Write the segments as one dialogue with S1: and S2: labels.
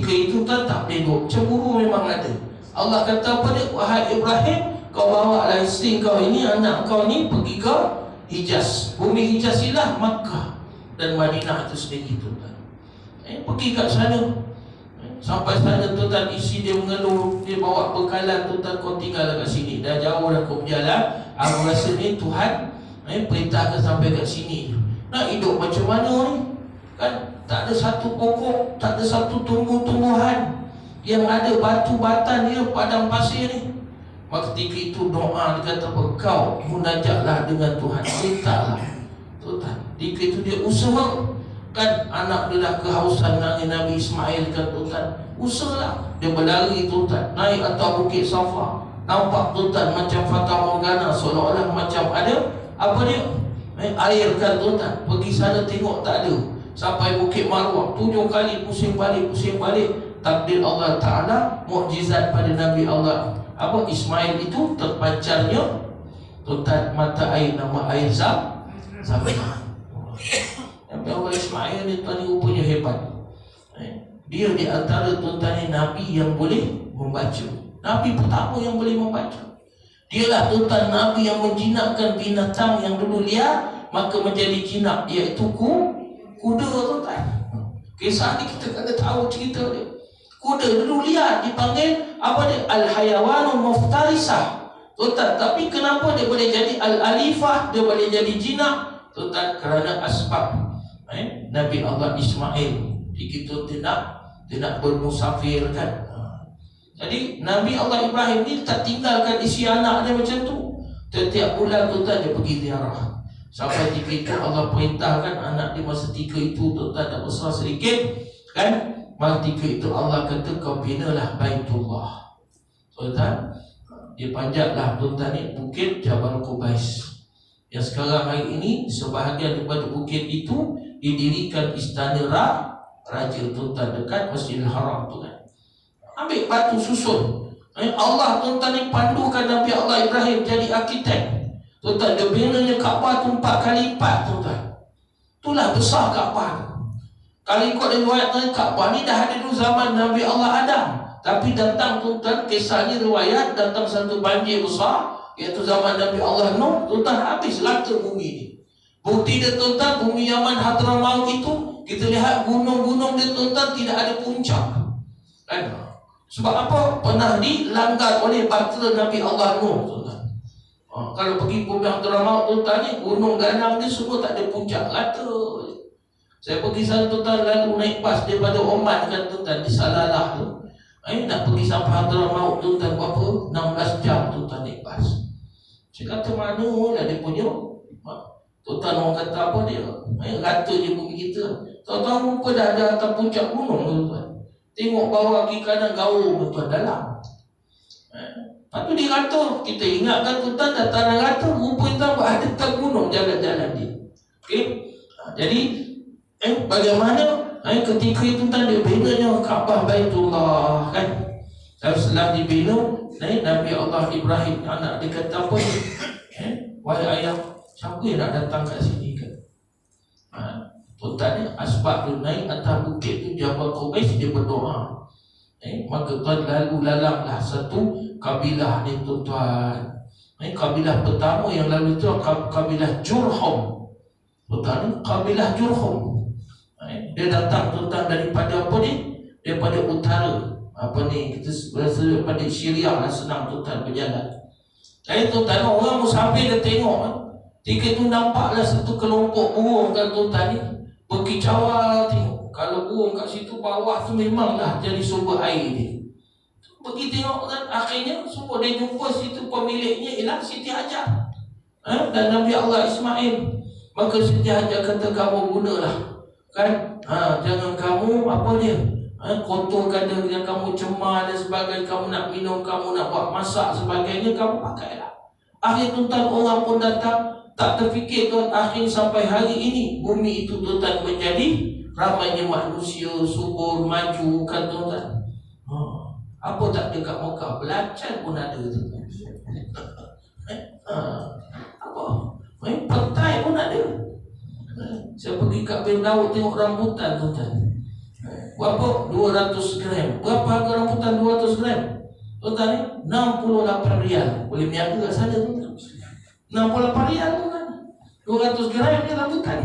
S1: Ketika itu tak boleh duk. Cemburu memang ada. Allah kata pada wahai Ibrahim, kau bawa lah isteri kau ini, anak kau ni pergi ke Hijaz. Bumi Hijaz ialah Makkah dan Madinah itu sendiri tuan. Pergi kat sana. Sampai sana tuan, isi dia mengeluh, dia bawa bekalan tuan, kau tinggal kat sini. Dah jauh dah kau berjalan. Aku rasa ni Tuhan perintahkan sampai kat sini. Nak hidup macam mana ni? Kan tak ada satu pokok, tak ada satu tumbuh-tumbuhan. Yang ada batu batan dia, padang pasir ni. Maka ketika itu doa, dia kata kau munajatlah dengan Tuhan, mintalah Tuhan. Ketika itu dia usaha. Kan anak dia dah kehausan dengan Nabi Ismail, kan Tuhan, usahalah. Dia berlari Tuhan, naik atas bukit Safa. Nampak Tuhan macam Fata Morgana, seolah-olah macam ada apa dia? Air, kan Tuhan. Pergi sana tengok tak ada. Sampai Bukit Marwah 7 kali pusing balik. Takdir Allah Ta'ala, mukjizat pada Nabi Allah Ismail itu terpancarnya Tuhan mata air, nama air Zam-Zam. Nabi Allah Ismail ni tuan ni rupanya hebat. Dia di antara tuan-tuan Nabi yang boleh membaca. Nabi pertama yang boleh membaca. Dialah tuan Nabi yang menjinakkan binatang yang dulu liar maka menjadi jinak, iaitu kuda tuan. Kisah ni kita kena tahu cerita dia. Kuda dulu liar dipanggil apa dia? Al-hayawanul muftarisah. Tuan, tapi kenapa dia boleh jadi al-alifah, dia boleh jadi jinak? Tuan, kerana asbab Nabi Allah Ismail begitu tidak bermusafir, kan. Jadi Nabi Allah Ibrahim ni tak tinggalkan isi anak dia macam tu. Setiap bulan tuan dia pergi ziarah. Sampai ketika Allah perintahkan anak dia masa 3 itu tuan dah besar sedikit, kan. Masa 3 itu Allah kata kau binalah Baitullah. Tuan, dia panjatlah tuan ni bukit Jabal Qubais. Yang sekarang hari ini sebahagian daripada bukit itu didirikan istana raja tuan dekat Masjidil Haram tu, kan. Ambil batu susun. Allah tuan ni pandukan Nabi Allah Ibrahim jadi arkitek. Tuan, dia binanya Kaabah tu 4 kali 4 tuan. Itulah besar Kaabah. Kalau ikut riwayat Kaabah ni dah ada dulu zaman Nabi Allah Adam. Tapi datang tuan, kisahnya riwayat datang satu banjir besar, iaitu zaman Nabi Allah Nuh. Tuan, habis rata bumi ni. Bukti dia tuan, bumi Yaman Hadramaut itu kita lihat gunung-gunung dia tuan tidak ada puncak, kan? Sebab apa? Pernah dilanggar oleh bahtera Nabi Allah Nuh tuan. Kalau pergi bumi Hadramaut tuan ni, gunung ganang dia semua tak ada puncak, rata. Saya pergi sana tuan, lalu naik bas daripada Oman, kan tuan, di Salalah tu. Nak pergi sampai Hadramaut tuan berapa? 16 jam tuan naik bas. Saya kata mana lah dia punya. Tuan orang kata apa dia? Rata je bumi kita. Tuan-tuan rupa dah ada atas puncak gunung tuan. Tengok bawah kiri kanan gaul tuan dalam. Lepas tu dia rata. Kita ingatkan tuan dah tanah rata, rupa tuan ada atas gunung jalan-jalan dia. Okey. Jadi bagaimana ketika itu tuan dia binanya Kaabah Baitullah, kan. Setelah dibina, Nabi Allah Ibrahim anak dia kata apa ni? Wahai ayah, siapa yang nak datang kat sini, kan? Tuan ni asbab tu naik atas bukit tu Jabal Qubais, dia berdoa. Maka tuan lalu lalanglah satu kabilah ni tuan. Kabilah pertama yang lalu tu kabilah Jurhum. Tuan, kabilah Jurhum. Dia datang tuan daripada apa ni? Daripada utara. Apa ni? Kita berasa daripada Syria lah, senang tuan berjalan. Tuan, orang musafir dia tengok. Tiga tu nampaklah satu kelompok burung, kan tuan ni. Berkicauan tengok. Kalau burung kat situ bawah tu memanglah jadi sumber air dia. Pergi tengok, kan, akhirnya semua dia jumpa situ pemiliknya ialah Siti Hajar. Dan Nabi Allah Ismail. Maka Siti Hajar kata kamu gunalah, kan, jangan kamu apa dia, kotorkan dia, kamu cemar dan sebagainya, kamu nak minum, kamu nak buat masak sebagainya, kamu pakailah. Akhir tuan orang pun datang. Tak terfikir tuan, akhir sampai hari ini bumi itu tuan menjadi ramainya manusia, subur, maju, kan tuan. Apa tak ada kat Mekah? Belacan pun ada tuan. Apa? Petai pun ada. Saya pergi kat Bin Daud tengok rambutan tuan. Berapa? 200 gram. Berapa harga rambutan 200 gram? Tuan-tuan ni 68 rial. Boleh berniaga kat sana tuan-tuan. 68 rial tuan-tuan. 200 gram ni rambutan.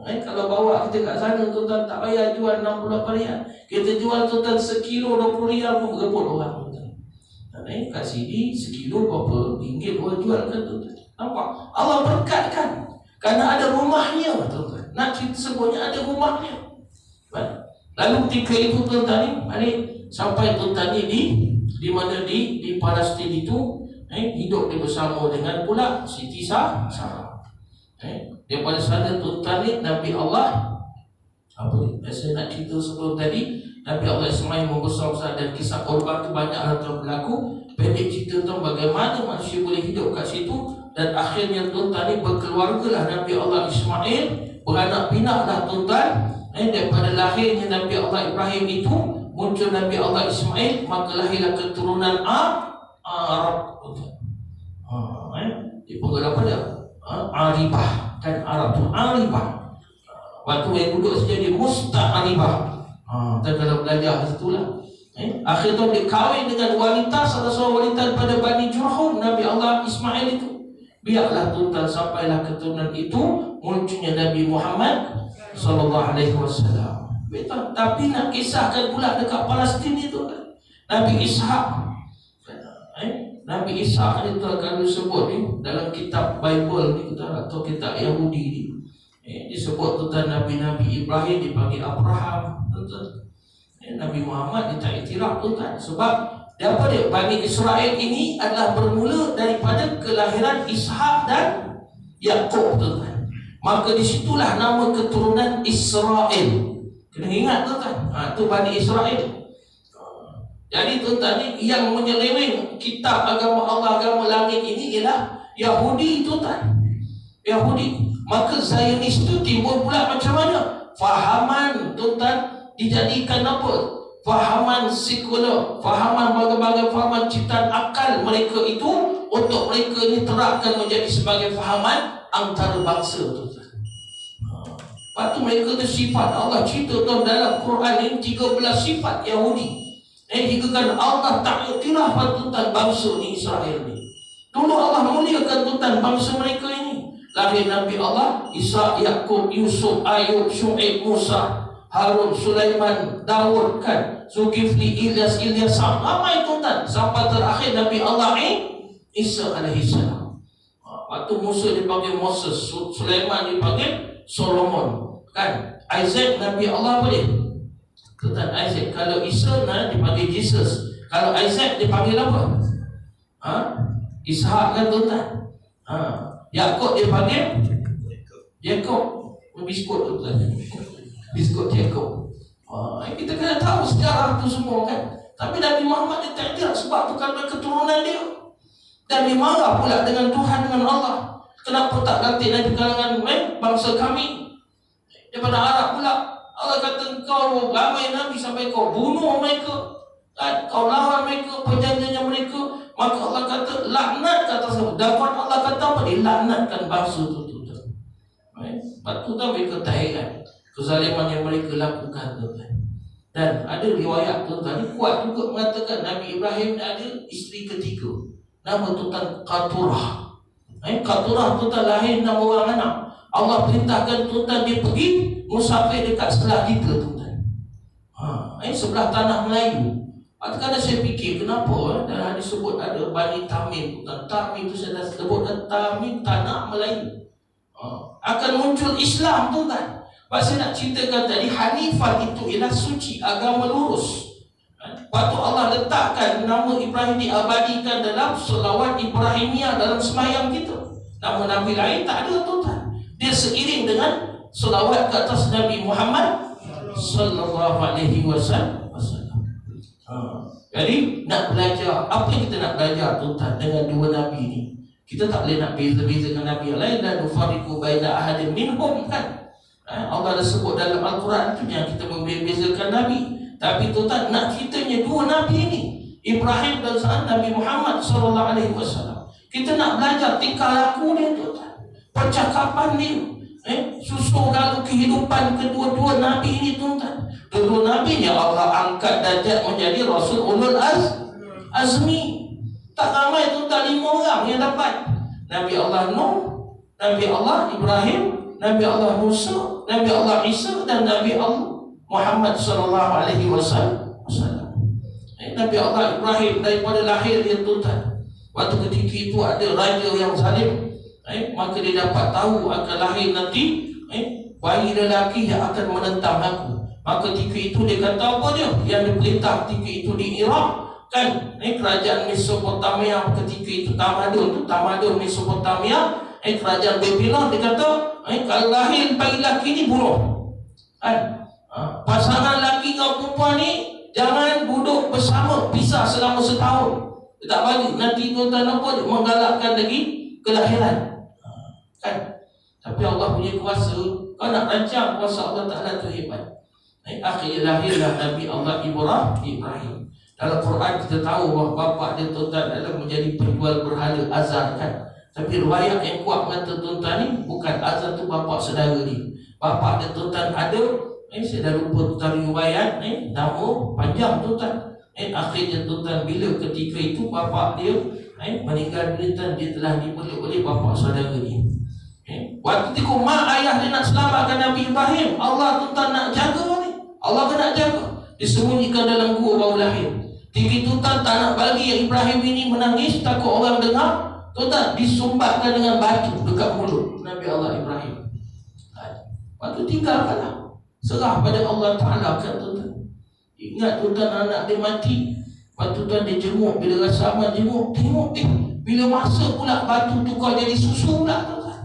S1: Kalau bawa kita kat sana tuan-tuan tak payah jual 68 rial. Kita jual tuan-tuan sekilo 20 rial pun berebut orang tuan-tuan. Kat sini sekilo berapa ringgit orang jual kan tuan-tuan. Nampak? Allah berkatkan. Kerana ada rumahnya tuan-tuan. Nak cerita sebutnya ada rumahnya. Lalu ketika itu tuan-tuan ni sampai tuan-tuan ni di mana di Palestin itu hidup dia bersama dengan pula Siti Sarah. Daripada sana tuan-tuan ni Nabi Allah saya nak cerita sebelum tadi Nabi Allah Ismail membesar-besar dan kisah korban tu banyak tuan berlaku. Pendek cerita tuan bagaimana manusia boleh hidup kat situ dan akhirnya tuan-tuan ni berkeluargalah Nabi Allah Ismail, beranak pinak dah tuan-tuan. Daripada lahirnya Nabi Allah Ibrahim itu muncul Nabi Allah Ismail, maka lahirlah keturunan Arab tuan-tuan. Dipanggil apa dia? Aribah. Kan Arab tu Aribah. Waktu yang duduk saja di Musta'aribah. Dan kalau belajar situlah. Akhirnya dia kahwin dengan wanita, salah seorang wanita daripada Bani Jurhum, Nabi Allah Ismail itu. Biarlah tuan-tuan sampailah keturunan itu munculnya Nabi Muhammad sallallahu alaihi wasallam. Betul. Tapi nak kisahkan pula dekat Palestin itu Nabi Ishaq. Nabi Ishaq itu akan disebut ni dalam kitab Bible ni atau kitab Yahudi ni. Disebut tuan Nabi-Nabi Ibrahim dipanggil Abraham tuan. Nabi Muhammad dia tak iktiraf tuan. Sebab dia apa dia? Bani Israel ini adalah bermula daripada kelahiran Ishaq dan Yaqub tuan. Maka disitulah nama keturunan Israel. Kena ingat tuan. Itu Bani Israel. Jadi tuan-tuan ni yang menyeleweng kitab agama Allah, agama langit ini ialah Yahudi tuan-tuan. Yahudi. Maka Zionis itu timbul pula macam mana? Fahaman tuan-tuan dijadikan apa? Fahaman sekular, fahaman berbagai fahaman ciptaan akal mereka itu untuk mereka ini terapkan menjadi sebagai fahaman antarabangsa tuan-tuan. Lepas tu mereka tu sifat Allah cerita dalam Quran ini 13 sifat Yahudi. Jika kan Allah tak iktiraf tuan bangsa ni Israel ni. Dulu Allah muliakan tuan bangsa mereka ini. Lahir Nabi Allah, Isa, Yaqub, Yusuf, Ayub, Syuaib, Musa, Harun, Sulaiman, Daud kan, Zulkifli, Ilyas, ramai tuan. Sampai terakhir Nabi Allah Isa alaihi salam. Waktu Musa dipanggil Moses, Sulaiman dipanggil Solomon kan. Isaac Nabi Allah apa dia? Tuan Isaac. Kalau Isa dipanggil Jesus. Kalau Isaac dipanggil apa? Ishak kan tuan. Yaqub dipanggil Jacob. Biskut tuan. Biskut Jacob. Kita kena tahu sejarah tu semua kan. Tapi Nabi Muhammad dia tak kira sebab tu kan keturunan dia. Dan dia marah pula dengan Tuhan, dengan Allah. Kenapa tak ganti Nabi kalangan bangsa kami? Daripada Arab pula. Allah kata kau ramai Nabi sampai kau bunuh mereka, kau lawan mereka, perjanjiannya mereka. Maka Allah kata laknat kata sebut. Dapat Allah kata apa? Dia laknatkan bangsa tu. Lepas tu mereka tak heran kezaliman yang mereka lakukan tuan. Dan ada riwayat tuan ni kuat juga mengatakan Nabi Ibrahim ada isteri ketiga. Nama tuan Qaturah. Qaturah tuan lahir 6 orang anak. Allah perintahkan tuan dia pergi musafir dekat sebelah kita tuan. Sebelah tanah Melayu. Kadang-kadang saya fikir kenapa dalam disebut ada Bani Tamim tuan. Tamim itu saya dah sebut Tamim tanah Melayu. Akan muncul Islam tuan. Pak saya nak ceritakan tadi Hanifah itu ialah suci, agama lurus. Waktu Allah letakkan nama Ibrahim diabadikan dalam selawat Ibrahimiyah dalam sembahyang kita. Nama Nabi lain tak ada tuan. Dia seiring dengan selawat ke atas Nabi Muhammad sallallahu alaihi wasallam. Jadi nak belajar, apa yang kita nak belajar tuan dengan dua nabi ni? Kita tak boleh nak beza-beza dengan nabi yang lain dan nufariqu baina ahadin minhum kan. Allah dah sebut dalam Al-Quran tu yang kita membezakan nabi. Tapi tuan nak ceritanya dua nabi ni, Ibrahim dan Nabi Muhammad sallallahu alaihi wasallam. Kita nak belajar tingkah laku dia tuan. Percakapan dia. Susu kalau kehidupan kedua-dua Nabi ini tuan-tuan. Kedua Nabi ni Allah angkat darjat menjadi Rasul Ulul Azmi. Tak ramai tuan-tuan, 5 orang yang dapat. Nabi Allah Nuh, Nabi Allah Ibrahim, Nabi Allah Musa, Nabi Allah Isa, dan Nabi Allah Muhammad sallallahu alaihi wasallam. Nabi Allah Ibrahim daripada lahir dia tuan-tuan. Waktu ketika itu ada raja yang zalim, maka dia dapat tahu akan lahir nanti bayi lelaki yang akan menentang aku. Maka ketika itu dia kata apa dia? Yang diperintah ketika itu di Iraq kan, kerajaan Mesopotamia ketika itu, tamadun Mesopotamia, kerajaan Babylon, dia kata kalau lahir bayi lelaki ni bunuh. Pasangan lelaki dengan perempuan ni jangan duduk bersama, pisah selama setahun. Dia tak bagi, nanti tuan-tuan apa, menggalakkan lagi kelahiran. Kan? Tapi Allah punya kuasa, kau nak rancang, kuasa Allah Ta'ala tu hebat. Akhirnya lahirlah Nabi Allah Ibrahim. Dalam Quran kita tahu bahawa bapa dia tuan-tuan adalah menjadi penjual berhala Azar kan. Tapi riwayat yang kuat mengatakan tuan-tuan ni bukan Azar tu bapa saudara dia. Bapa dia tuan-tuan ada, saya dah lupa tuan riwayat nama panjang tuan-tuan. Akhirnya tuan-tuan bila ketika itu bapa dia meninggal dunia, dia telah dipeluk oleh bapa saudara dia. Waktu itu mak ayah dia nak selamatkan Nabi Ibrahim, Allah tuan-tuan nak jaga ni. Allah kan nak jaga. Disembunyikan dalam gua baru lahir. Tinggi tuan-tuan tak nak bagi yang Ibrahim ini menangis, takut orang dengar. Tuan-tuan disumbatkan dengan batu dekat mulut Nabi Allah Ibrahim. Waktu tinggalkanlah, serah pada Allah Ta'ala kan tuan-tuan. Ingat tuan-tuan anak dia mati, waktu tuan dia jenguk, bila rasa aman jenguk, tengok bila masa pula batu tukar jadi susu pula tuan-tuan.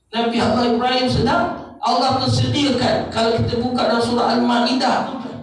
S1: Nabi Allah Ibrahim sedang Allah tersediakan. Kalau kita buka dalam surah Al-Ma'idah tuan-tuan,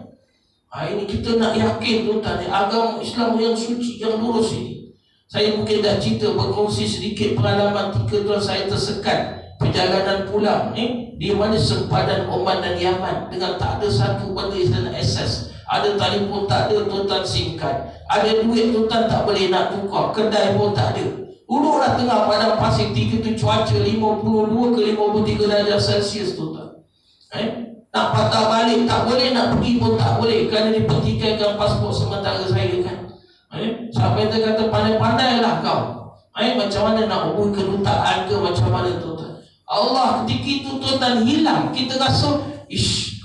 S1: ini kita nak yakin tuan-tuan, agama Islam yang suci, yang lurus ini. Saya mungkin dah cerita, berkongsi sedikit pengalaman ketika tuan saya tersekat perjalanan pulang di mana sempadan Oman dan Yaman, dengan tak ada satu benda yang saya nak akses. Ada telefon tak ada tuan-tuan, SIM card. Ada duit tuan-tuan tak boleh nak tukar, kedai pun tak ada. Dulu dah tengah padang pasir, ketika itu cuaca 52 ke 53 darjah Celsius tuan-tuan. Nak patah balik tak boleh, nak pergi pun tak boleh, kerana dipertikaikan pasport sementara saya kan. Sampai dia kata pandai-pandailah kau. Macam mana nak hubungi kedutaan ke macam mana tuan-tuan. Allah ketika itu tuan-tuan hilang. Kita rasa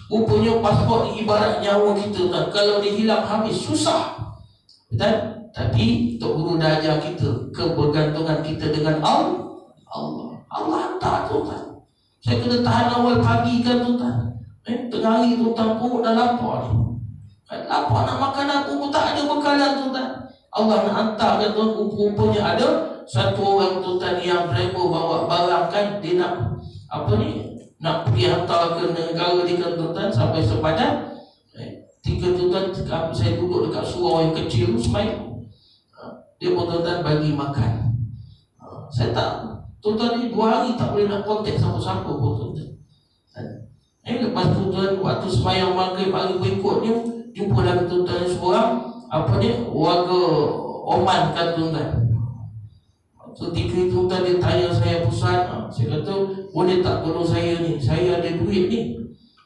S1: rupanya pasport ni ibarat nyawa kita tuan. Kalau dia hilang habis, susah. Betul? Tapi Tok Guru dah ajar kita kebergantungan kita dengan Allah. Allah hantar tuan-tuan. Saya kena tahan awal pagi kan tuan-tuan. Tengah hari tuan-tuan perut dah lapar ni. Lapar nak makan apa pun tak ada bekalan tuan-tuan. Allah nak hantar kan tuan, rupanya ada satu orang tuan-tuan yang driver bawa barang kan, dia nak nak pergi hantar ke negara dia kan tuan-tuan, sampai sepadan. Tiga tuan-tuan, saya duduk dekat surau yang kecil semai. Dia pun tuan-tuan bagi makan. Saya tak, tuan-tuan ni 2 hari tak boleh nak kontak siapa-siapa pun tuan-tuan. Lepas tu tuan, waktu sembahyang maghrib hari berikutnya, jumpa lagi tuan-tuan seorang warga Oman kan tuan-tuan. Ketika itu tuan dia tanya saya pusat, saya kata boleh tak tolong saya ni, saya ada duit ni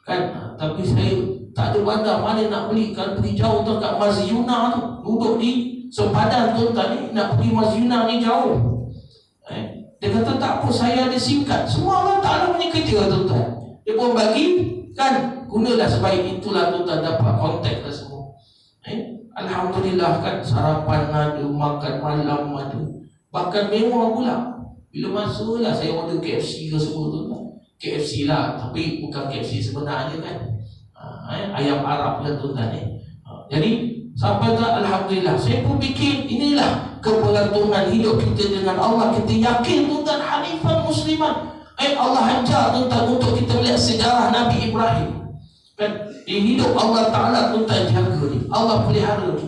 S1: kan, tapi saya tak ada bandar, mana nak beli kan, pergi jauh tuan kat Mazyuna tu, duduk di sempadan tuan-tuan ni, nak pergi Mazyuna ni jauh. Dia kata tak apa, saya ada SIM card. Semua orang tak ada punya kerja tuan-tuan, dia pun bagi kan, gunalah sebaik itulah tuan-tuan, dapat kontak lah semua. Alhamdulillah kan, sarapan ada, makan malam ada, bahkan mewah pula. Bila masuk lah saya order KFC ke semua tuan-tuan. KFC lah, tapi bukan KFC sebenarnya kan, ayam Arab lah tuan-tuan ni. Jadi sampai tak, Alhamdulillah. Saya pun fikir inilah kebergantungan hidup kita dengan Allah. Kita yakin tuan-tuan, hanifan musliman. Allah ajar tuan-tuan untuk kita melihat sejarah Nabi Ibrahim kan, di hidup Allah Ta'ala tuan-tuan jaga ni, Allah pelihara ni.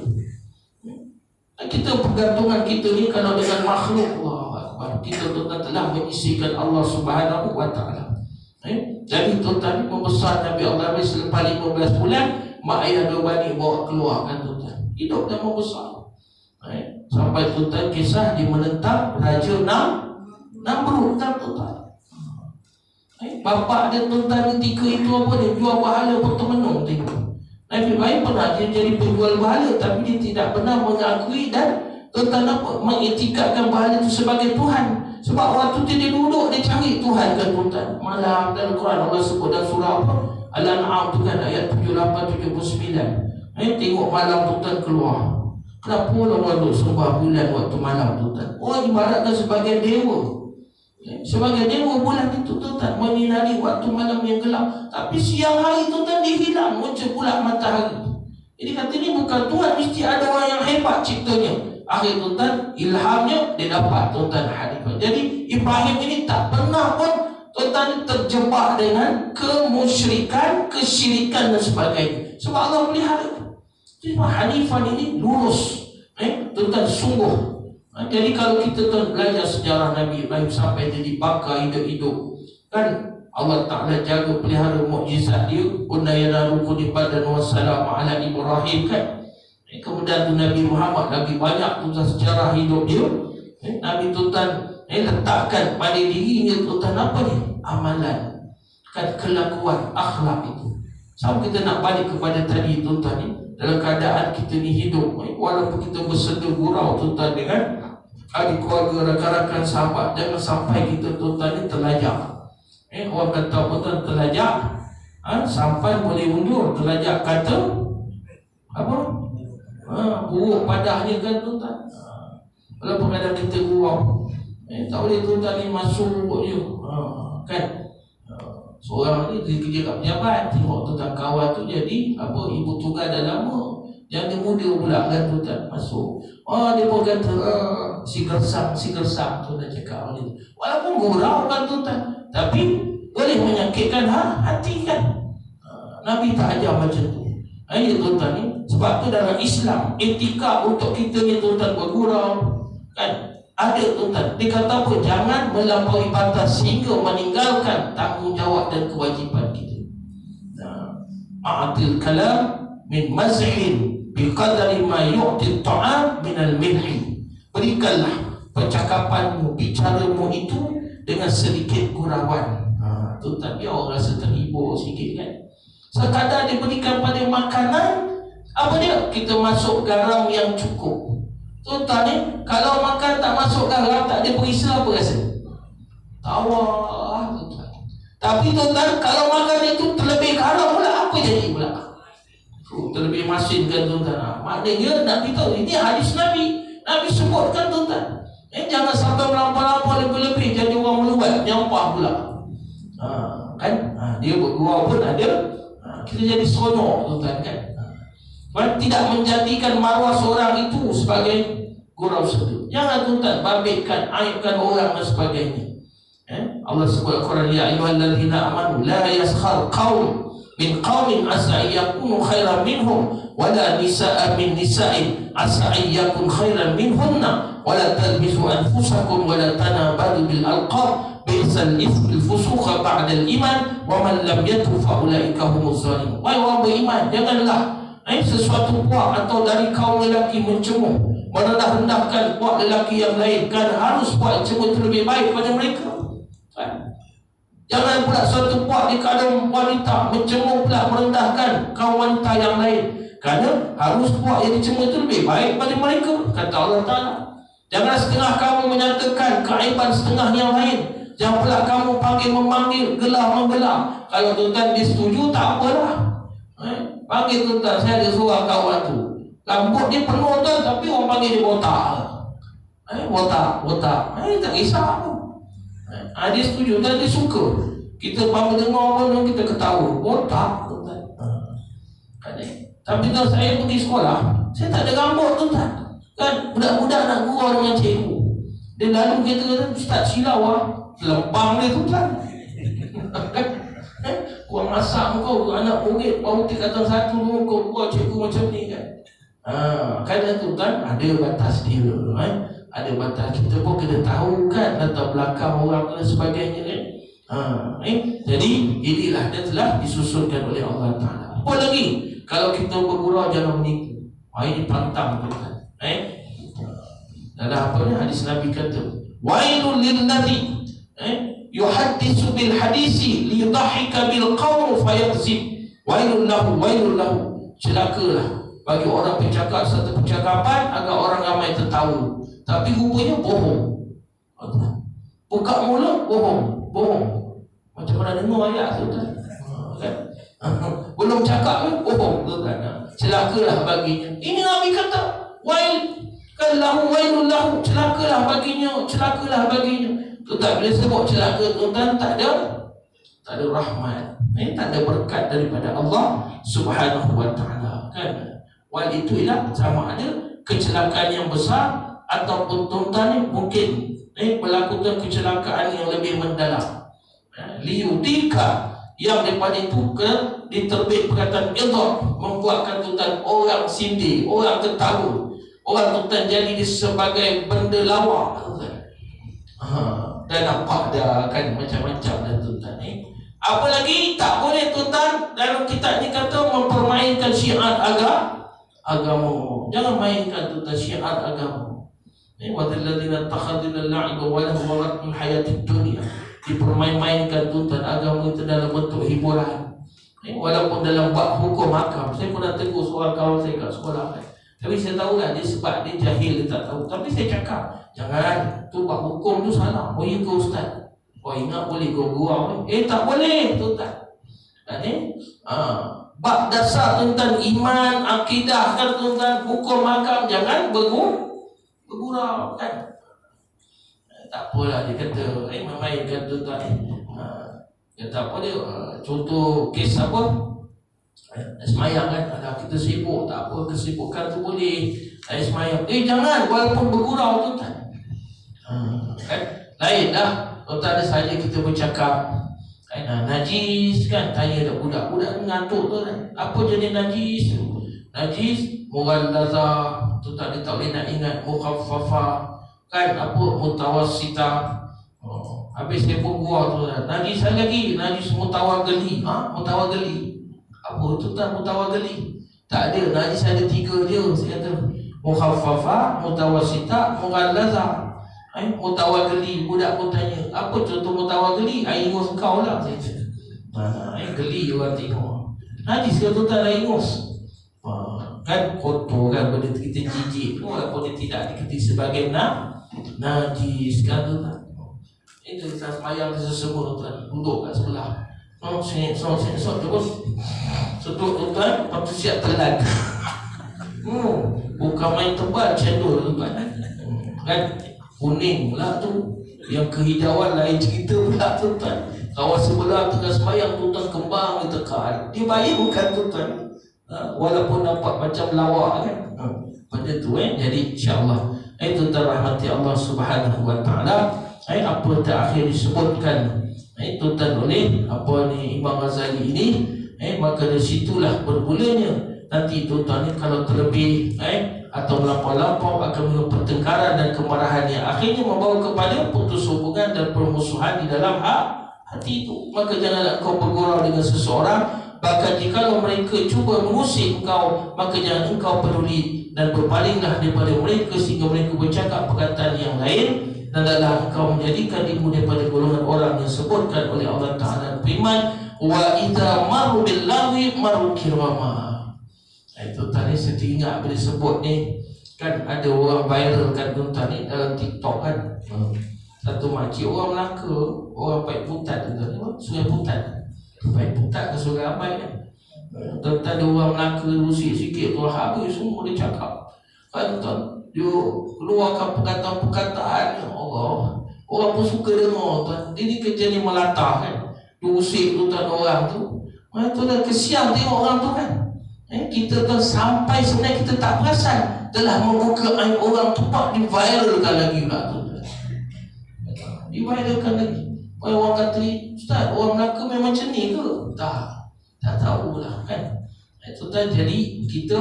S1: Kita pergantungan kita ni kalau dengan makhluk, Allah Akbar, kita tuan-tuan telah menyisihkan Allah Subhanahu Wa Ta'ala. Jadi tuan-tuan membesar Nabi Allah selepas 15 bulan, mak ayah dua bani bawa keluar kan tuan-tuan, hidup dan membesar. Sampai tuan-tuan kisah dia menentang Raja Namrud kan tuan-tuan. Bapa dia tuan-tuan ketika itu apa dia jual bahala potong menung tengok. Nabi Ibrahim pernah dia jadi penjual bahala, tapi dia tidak pernah mengakui dan tuan-tuan apa mengiktikadkan bahala itu sebagai Tuhan. Sebab waktu dia duduk dia cari Tuhan kan tuan-tuan. Malam dalam Quran Allah sebut dalam surah apa? Al-An'am tu kan ayat 78 79. Tengok malam tuan-tuan keluar. Kenapa orang duduk sembah bulan waktu malam tuan-tuan? Orang ibaratkan sebagai dewa. Sebagai dewa bulan itu tuan-tuan menyinari waktu malam yang gelap. Tapi siang hari tuan-tuan dia hilang muncul pula matahari. Jadi kata ni bukan Tuhan, mesti ada orang yang hebat ciptanya. Akhir tuan-tuan ilhamnya dia dapat tuan-tuan Hanifah. Jadi Ibrahim ini tak pernah pun tuan-tuan terjebak dengan kemusyrikan, kesyirikan dan sebagainya. Sebab Allah pelihara. Jadi Hanifah ini lurus. Tuan-tuan sungguh. Jadi kalau kita belajar sejarah Nabi Ibrahim sampai jadi bakar hidup-hidup, kan Allah Ta'ala jaga pelihara mukjizat dia. Bunayana rukuni badan wassalamu ala Ibrahim kan. Kemudian tu Nabi Muhammad lagi banyak tuan sejarah hidup dia. Nabi tuan letakkan pada dirinya tuan apa ni? Amalan, kan kelakuan, akhlak itu. Sama kita nak balik kepada tadi tuan ni, dalam keadaan kita ni hidup, walaupun kita bersedia gurau tuan dengan adik keluarga, rakan-rakan, sahabat, jangan sampai kita tuan ni terlajak. Orang kata apa tuan terlajak, sampai boleh undur. Terlajak kata apa? Buruk padahnya kan tuan. Walaupun kadang kita gurau, tak boleh tuan ni masuk je, kan? Seorang ni dia kerja kat pejabat, tengok tuan kawan tu jadi apa, ibu tunggal dah lama, yang dia muda pula kan tuan masuk. Dia pun kata si gersang tuan cakap ni. Walaupun gurau kan tuan, tapi boleh menyakitkan hati kan. Nabi tak ajar macam tu. Ini tuan ni. Sebab tu dalam Islam etika untuk kita ni tuan bergurau kan. Ada tuan, dia kata apa? Jangan melampaui batas sehingga meninggalkan tanggungjawab dan kewajipan kita. A'til kalam min mazhin biqadari ma yu'ti ta'am min al-milhi. Berikanlah percakapanmu, bicaramu itu dengan sedikit gurauan. Tuan, dia orang rasa terhibur sikit kan. Sekadar dia berikan pada makanan, apa dia? Kita masuk garam yang cukup. Tuan ni, kalau makan tak masuk garam, tak ada perisa, apa rasa? Tawar tuan. Tapi tuan, kalau makan itu terlebih garam pula, apa jadi pula? Terlebih masin kan tuan. Maknanya nak beritahu, ini hadis Nabi. Nabi sebutkan tuan. Jangan sampai melampau-lampau lebih-lebih, jadi orang meluat, nyampah pula. Kan? Dia bergurau pun ada. Kita jadi seronok tuan kan? Tidak menjadikan maruah seorang itu sebagai gurau sedut. Jangan tuan babitkan, aibkan orang dan sebagainya. Allah sebut Al-Quran, ya ayyuhalladzina amanu la yaskhar qaum min qaumin asa yakunu khairan minhum wala nisaa min nisa'in asa yakun khairan minhunna wala talbisu anfusakum wala tanabalu bil alqab bi'sal ismul fusuqa ba'da al-iman wa man lam yatub fa ulaika humuz zalimun. Wahai orang beriman, janganlah sesuatu puak atau dari kaum lelaki mencemooh, merendah-rendahkan puak lelaki yang lain, kan harus puak cemooh itu lebih baik pada mereka kan? Jangan pula suatu puak di kaum wanita mencemooh pula merendahkan kaum wanita yang lain, kerana harus puak yang dicemooh itu lebih baik pada mereka, kata Allah Ta'ala. Jangan setengah kamu menyatakan keaiban setengah yang lain. Jangan pula kamu panggil memanggil, gelar menggelar. Kalau tuan dia setuju, tak apalah. Panggil tuan, saya ada seorang kawan tu, rambut dia penuh tuan, tapi orang panggil dia botak. Botak. Tak kisah apa. Dia setuju dan dia suka. Kita baru dengar pun kita ketawa. Botak tuan. Tapi tuan, saya pergi sekolah, saya tak ada rambut tuan. Kan budak-budak nak gurau dengan cikgu. Dia lalu kita kata, Ustaz silau lempang dia tuan. Kau masak kau anak murid baru tingkatan 1 kau buat cikgu macam ni kan. Kadang tu kan ada batas dia ada batas. Kita pun kena tahu kan latar belakang orang dan sebagainya kan. Jadi inilah dia telah disusunkan oleh Allah Ta'ala. Apa lagi? Kalau kita bergurau jangan menipu. Ini pantang tu kan. Dalam apa ni hadis Nabi kata, wailul lilladzi yuhadditsu bil hadisi liyudhahhika bil qaum fayakzib. Wailul lahu, celakalah bagi orang bercakap satu percakapan agar orang ramai tertawa, tapi rupanya bohong. Buka mulut bohong. Macam mana dengar ayat tu kan? Belum cakap pun bohong tu kan? Celakalah baginya. Ini Nabi kata, wailul lahu, celakalah baginya. Tuan, bila sebut celaka tuan, tak ada rahmat, tak ada berkat daripada Allah Subhanahu wa ta'ala kan. Wal itu ialah sama ada kecelakaan yang besar ataupun tuan mungkin melakukan kecelakaan yang lebih mendalam. Liyudika, yang daripada itu diterbit perkataan idhar, membuatkan tuan orang sindir, orang tertawa, orang tuan jadi sebagai benda lawak dan nampak dah kan macam-macam dan tuan apa lagi tak boleh tuan dalam kitab ni kata mempermainkan syiar agama. Jangan mainkan tuan syiar agama. Wadzalladzina takhadul la'iba wa lahu wa min hayatid dunya, dipermain-mainkan tuan agama itu dalam bentuk hiburan. Walaupun dalam bab hukum hakam, saya pernah tegur seorang kawan saya kat sekolah kan. Tapi saya tahu lah dia sebab dia jahil, dia tak tahu. Tapi saya cakap, jangan, tu bab hukum tu salah. Oh ya ke ustaz? Oh ingat boleh gurau. Tak boleh tuan. Bab dasar tuan, iman, akidah kan tuan, hukum hakam, jangan bergurau kan. Tak apalah dia kata, memainkan tuan. Kata apa dia, contoh kes apa? Semayang kan, kita sibuk, tak apa, kesibukan tu boleh semayang. Jangan, walaupun bergurau tuan. Kan? Lain dah. Tuan ada saja kita bercakap najis kan, tanya dah budak-budak ngantuk tu kan. Apa jenis najis? Najis mughallazah, tu tak boleh nak ingat, mukhaffafah kan, apa mutawassitah. Habis dia pun buah tu kan. Najis lagi, najis mutawagali. Mutawagali. Apa tu tak mutawagali? Tak ada, najis ada 3 je saya kata. Mukhaffafah, mutawassitah, mughallazah. Mutawagali, budak pun tanya, apa contoh mutawagali? Air ingus kau lah saya cakap. Geli orang tengok. Najis ke tuan air ingus? Kan kotor kan, benda kita jijik walaupun dia tidak diketi sebagai najis kan tuan. Itu kita semayang sesemua tuan, duduk kat sebelah. Sengok terus seduk tuan, lepas tu siap telan. Bukan main tebal, cendol tuan. Kan kuning pula tu, yang kehijauan lain cerita pula tuan. Kawan sebelah tengah semayang tuan, kembang dia tekan. Dia baik bukan tuan, walaupun nampak macam lawak kan. Pada tu jadi insyaAllah tuan rahmati Allah Subhanahu wa ta'ala. Apa terakhir disebutkan tuan oleh Imam Ghazali ini, maka dari situlah bermulanya nanti tuan ni kalau terlebih atau melampau-lampau akan menuju pertengkaran dan kemarahan yang akhirnya membawa kepada putus hubungan dan permusuhan di dalam hati itu. Maka janganlah kau bergurau dengan seseorang, bahkan jikalau mereka cuba mengusik engkau, maka jangan engkau peduli dan berpalinglah daripada mereka sehingga mereka bercakap perkataan yang lain, dan adalah engkau menjadikan dirimu daripada golongan orang yang disebutkan oleh Allah Ta'ala firman, wa idza maru bil lagwi maru kirama. Itu tadi saya ingat bila sebut ni kan, ada orang viral kan tuan ni dalam TikTok kan. Satu makcik orang Melaka, orang Baik Putat tuan, Sungai Putat. Baik Putat ke Sungai Abai kan. Tuan ada orang Melaka rusik sikit tu, habis semua dia cakap. Kan tuan, dia keluarkan perkataan-perkataan Allah. Orang pun suka dengar tuan. Dia ni kerja ni melatah kan. Dia usik tuan orang tu. Tuan kesian tengok orang tu kan. Kita tuan sampai sebenarnya kita tak perasan telah membuka aib orang tu, pak diviralkan lagi pula tu. Diviralkan lagi. Orang kata, Ustaz, orang Melaka memang macam ni ke? Tak tahu lah kan. Itu tuan, jadi kita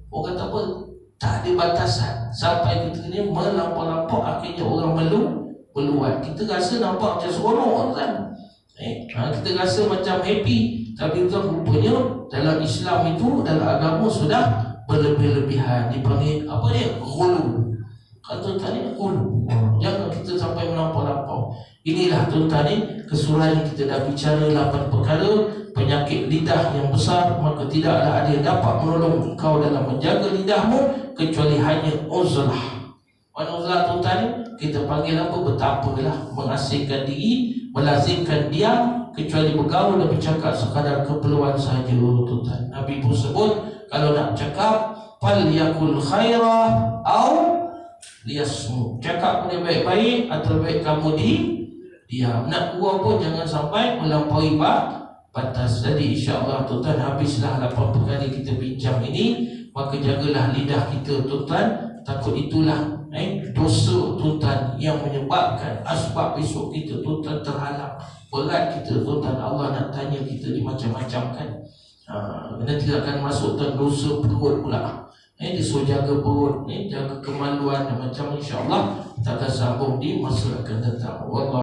S1: orang kata apa, tak ada batasan. Sampai kita ni melampau-lampau, akhirnya orang meluat. Kita rasa nampak macam seronok kan. Kita rasa macam happy. Tapi tuan, rupanya dalam Islam itu, dalam agama sudah berlebih-lebihan. Dipanggil apa dia? Ghulu. Kan tuan-tuan ni ulu. Jangan kita sampai melampau-lampau. Inilah tuan-tuan ni kesuruhan yang kita dah bicara 8 perkara. Penyakit lidah yang besar, maka tidaklah ada yang dapat menolong engkau dalam menjaga lidahmu kecuali hanya uzlah. Uzlah tuan-tuan ni kita panggil apa? Betapalah mengasingkan diri, melazimkan diam, kecuali bergaul dan bercakap sekadar keperluan sahaja tuan-tuan. Nabi pun sebut kalau nak cakap fal yakul khairah au liyasmu. Cakap benda baik-baik atau baik kamu diam. Nak gua pun jangan sampai melampaui batas. Jadi insya-Allah tuan-tuan, habislah 8 perkara kita bincang ini. Maka jagalah lidah kita tuan-tuan. Takut itulah dosa tuan-tuan yang menyebabkan asbab besok kita tuan-tuan terhalang. Berat kita tuan-tuan, Allah nak tanya kita di macam-macam kan. Nanti akan masuk tuan dosa perut pula. Dia suruh jaga perut, jaga kemaluan dan macam, insya-Allah kita akan sambung di masa akan datang. Wallah.